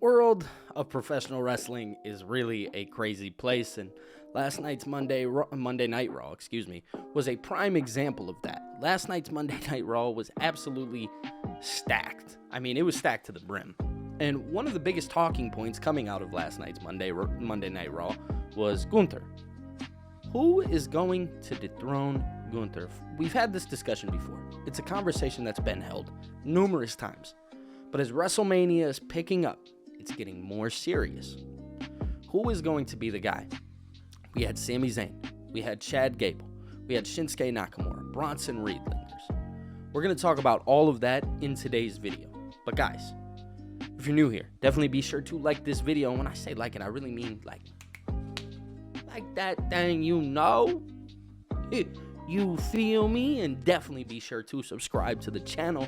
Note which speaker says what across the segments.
Speaker 1: world of professional wrestling is really a crazy place, and last night's Monday Night Raw, was a prime example of that. Last night's Monday Night Raw was absolutely stacked. I mean, it was stacked to the brim. And one of the biggest talking points coming out of last night's Monday Night Raw was Gunther. Who is going to dethrone Gunther? We've had this discussion before. It's a conversation that's been held numerous times. But as WrestleMania is picking up, it's getting more serious. Who is going to be the guy? We had Sami Zayn. We had Chad Gable. We had Shinsuke Nakamura, Bronson Reed lingers. We're going to talk about all of that in today's video. But guys, if you're new here, definitely be sure to like this video. And when I say like it, I really mean like that thing, you know. You feel me? And definitely be sure to subscribe to the channel,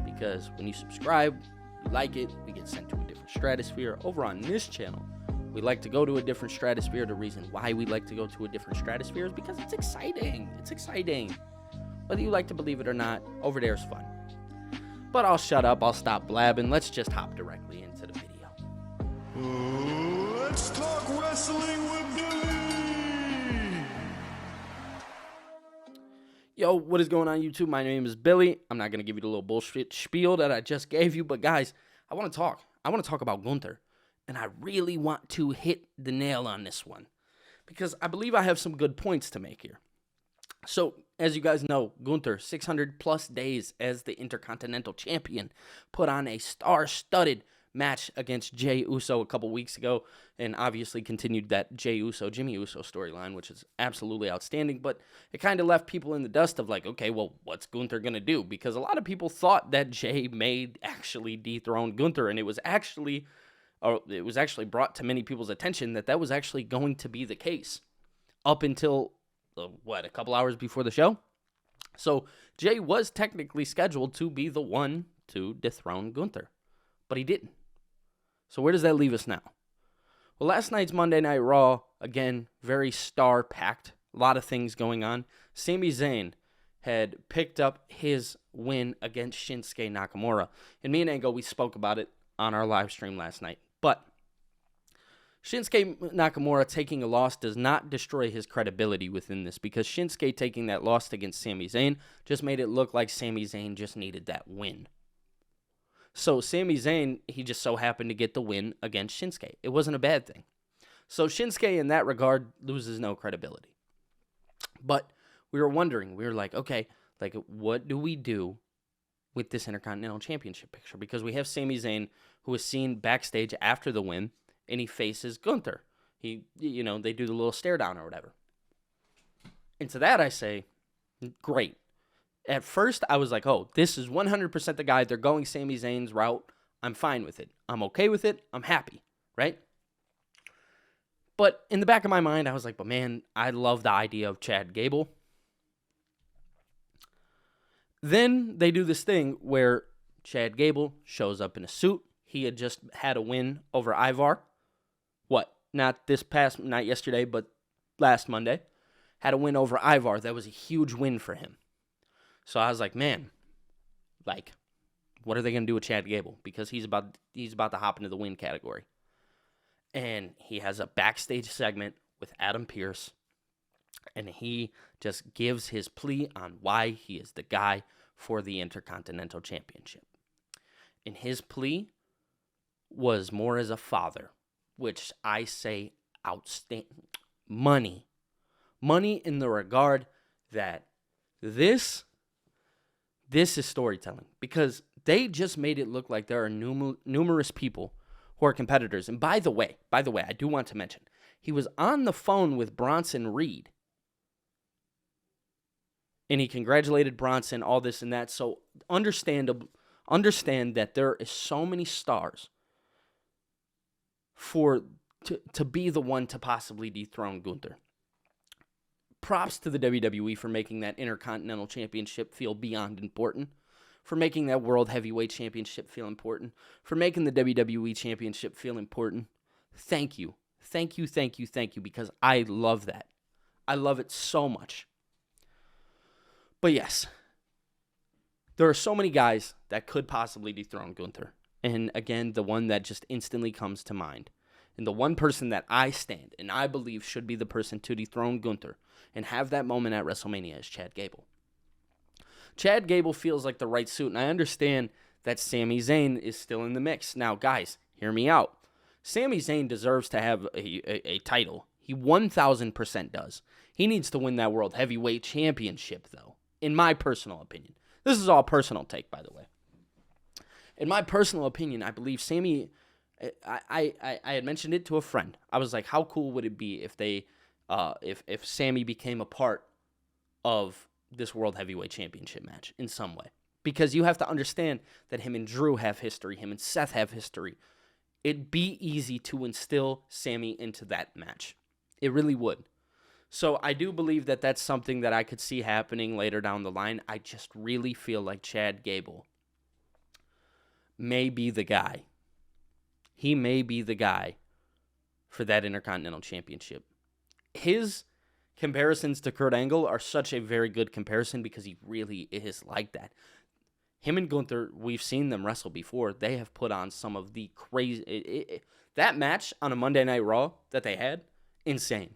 Speaker 1: because when you subscribe, you like it, we get sent to a different stratosphere. Over on this channel, we like to go to a different stratosphere. The reason why we like to go to a different stratosphere is because it's exciting. It's exciting. Whether you like to believe it or not, over there is fun. But I'll shut up. I'll stop blabbing. Let's just hop directly into the video.
Speaker 2: Let's talk wrestling with Billy.
Speaker 1: Yo, what is going on, YouTube? My name is Billy. I'm not going to give you the little bullshit spiel that I just gave you, but guys, I want to talk. I want to talk about Gunther, and I really want to hit the nail on this one, because I believe I have some good points to make here. So, as you guys know, Gunther, 600 plus days as the Intercontinental Champion, put on a star-studded match against Jey Uso a couple weeks ago, and obviously continued that Jey Uso, Jimmy Uso storyline, which is absolutely outstanding, but it kind of left people in the dust of like, okay, well, what's Gunther going to do? Because a lot of people thought that Jey may actually dethrone Gunther, and it was actually brought to many people's attention that was actually going to be the case up until, a couple hours before the show? So Jey was technically scheduled to be the one to dethrone Gunther, but he didn't. So where does that leave us now? Well, last night's Monday Night Raw, again, very star-packed. A lot of things going on. Sami Zayn had picked up his win against Shinsuke Nakamura. And me and Ango, we spoke about it on our live stream last night. But Shinsuke Nakamura taking a loss does not destroy his credibility within this, because Shinsuke taking that loss against Sami Zayn just made it look like Sami Zayn just needed that win. So Sami Zayn, he just so happened to get the win against Shinsuke. It wasn't a bad thing. So Shinsuke, in that regard, loses no credibility. But we were wondering, we were like, okay, like, what do we do with this Intercontinental Championship picture? Because we have Sami Zayn, who is seen backstage after the win, and he faces Gunther. They do the little stare down or whatever. And to that I say, great. At first, I was like, oh, this is 100% the guy. They're going Sami Zayn's route. I'm fine with it. I'm okay with it. I'm happy, right? But in the back of my mind, I was like, but man, I love the idea of Chad Gable. Then they do this thing where Chad Gable shows up in a suit. He had just had a win over Ivar. Not yesterday, but last Monday. Had a win over Ivar. That was a huge win for him. So I was like, man, like, what are they going to do with Chad Gable? Because he's about to hop into the win category. And he has a backstage segment with Adam Pearce, and he just gives his plea on why he is the guy for the Intercontinental Championship. And his plea was more as a father, which I say outstanding. Money in the regard that this is storytelling, because they just made it look like there are numerous people who are competitors. And by the way, I do want to mention, he was on the phone with Bronson Reed, and he congratulated Bronson, all this and that. So understand that there is so many stars to be the one to possibly dethrone Gunther. Props to the WWE for making that Intercontinental Championship feel beyond important, for making that World Heavyweight Championship feel important, for making the WWE Championship feel important. Thank you. Thank you, because I love that. I love it so much. But yes, there are so many guys that could possibly dethrone Gunther. And again, the one that just instantly comes to mind. And the one person that I stand and I believe should be the person to dethrone Gunther and have that moment at WrestleMania is Chad Gable. Chad Gable feels like the right suit, and I understand that Sami Zayn is still in the mix. Now, guys, hear me out. Sami Zayn deserves to have a title. He 1,000% does. He needs to win that World Heavyweight Championship, though, in my personal opinion. This is all personal take, by the way. In my personal opinion, I believe Sami... I had mentioned it to a friend. I was like, how cool would it be if they, if Sami became a part of this World Heavyweight Championship match in some way? Because you have to understand that him and Drew have history, him and Seth have history. It'd be easy to instill Sami into that match. It really would. So I do believe that that's something that I could see happening later down the line. I just really feel like Chad Gable may be the guy. He may be the guy for that Intercontinental Championship. His comparisons to Kurt Angle are such a very good comparison because he really is like that. Him and Gunther, we've seen them wrestle before. They have put on some of the crazy... that match on a Monday Night Raw that they had, insane.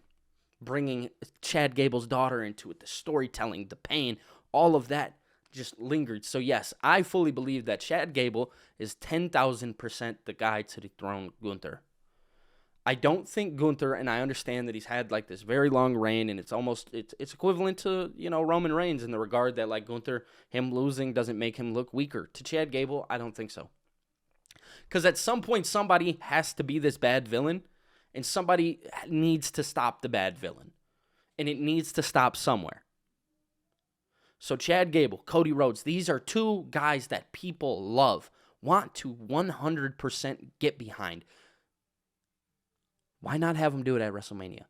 Speaker 1: Bringing Chad Gable's daughter into it, the storytelling, the pain, all of that just lingered. So yes, I fully believe that Chad Gable is 10,000% the guy to dethrone Gunther. I don't think Gunther, and I understand that he's had like this very long reign, and it's equivalent to, Roman Reigns in the regard that like Gunther, him losing doesn't make him look weaker. To Chad Gable, I don't think so. Because at some point, somebody has to be this bad villain, and somebody needs to stop the bad villain. And it needs to stop somewhere. So Chad Gable, Cody Rhodes, these are two guys that people love, want to 100% get behind. Why not have them do it at WrestleMania?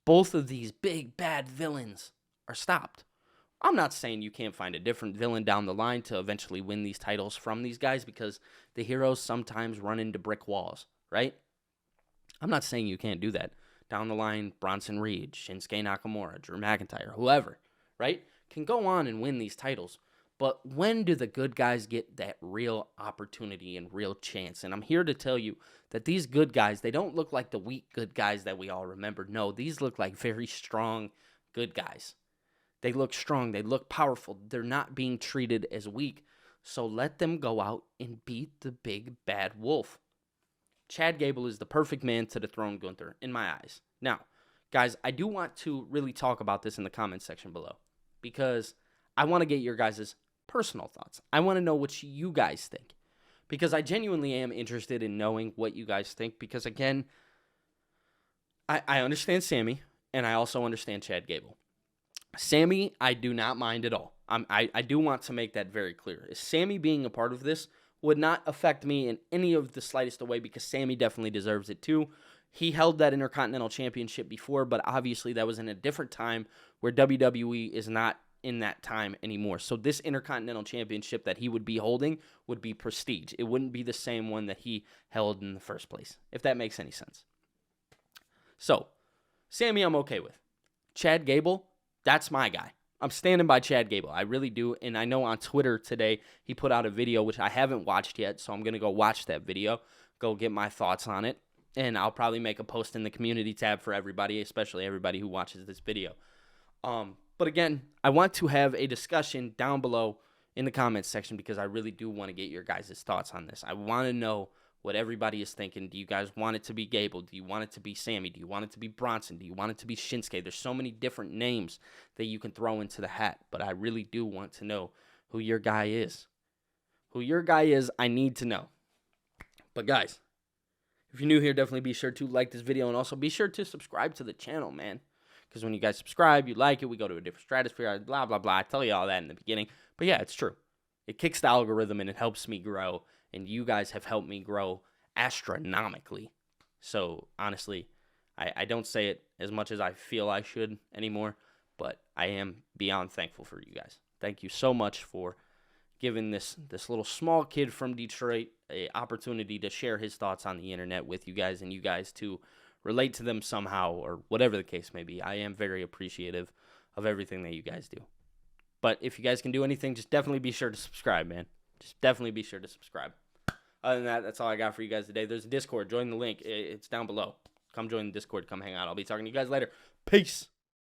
Speaker 1: Both of these big bad villains are stopped. I'm not saying you can't find a different villain down the line to eventually win these titles from these guys because the heroes sometimes run into brick walls, right? I'm not saying you can't do that. Down the line, Bronson Reed, Shinsuke Nakamura, Drew McIntyre, whoever, right? Can go on and win these titles. But when do the good guys get that real opportunity and real chance? And I'm here to tell you that these good guys, they don't look like the weak good guys that we all remember. No, these look like very strong good guys. They look strong. They look powerful. They're not being treated as weak. So let them go out and beat the big bad wolf. Chad Gable is the perfect man to dethrone Gunther, in my eyes. Now, guys, I do want to really talk about this in the comment section below because I want to get your guys' personal thoughts. I want to know what you guys think because I genuinely am interested in knowing what you guys think because, again, I understand Sami and I also understand Chad Gable. Sami, I do not mind at all. I do want to make that very clear. Sami being a part of this would not affect me in any of the slightest way because Sami definitely deserves it too. He held that Intercontinental Championship before, but obviously that was in a different time where WWE is not in that time anymore. So this Intercontinental Championship that he would be holding would be prestige. It wouldn't be the same one that he held in the first place, if that makes any sense. So, Sami I'm okay with. Chad Gable, that's my guy. I'm standing by Chad Gable. I really do. And I know on Twitter today, he put out a video, which I haven't watched yet. So I'm going to go watch that video, go get my thoughts on it. And I'll probably make a post in the community tab for everybody, especially everybody who watches this video. But again, I want to have a discussion down below in the comments section because I really do want to get your guys' thoughts on this. I want to know what everybody is thinking. Do you guys want it to be Gable? Do you want it to be Sami? Do you want it to be Bronson? Do you want it to be Shinsuke? There's so many different names that you can throw into the hat, but I really do want to know who your guy is. Who your guy is, I need to know. But guys, if you're new here, definitely be sure to like this video and also be sure to subscribe to the channel, man. Because when you guys subscribe, you like it, we go to a different stratosphere, blah, blah, blah. I tell you all that in the beginning. But yeah, it's true. It kicks the algorithm and it helps me grow. And you guys have helped me grow astronomically. So, honestly, I don't say it as much as I feel I should anymore. But I am beyond thankful for you guys. Thank you so much for giving this little small kid from Detroit an opportunity to share his thoughts on the internet with you guys. And you guys to relate to them somehow or whatever the case may be. I am very appreciative of everything that you guys do. But if you guys can do anything, just definitely be sure to subscribe, man. Just definitely be sure to subscribe. Other than that, that's all I got for you guys today. There's a Discord. Join the link. It's down below. Come join the Discord. Come hang out. I'll be talking to you guys later. Peace.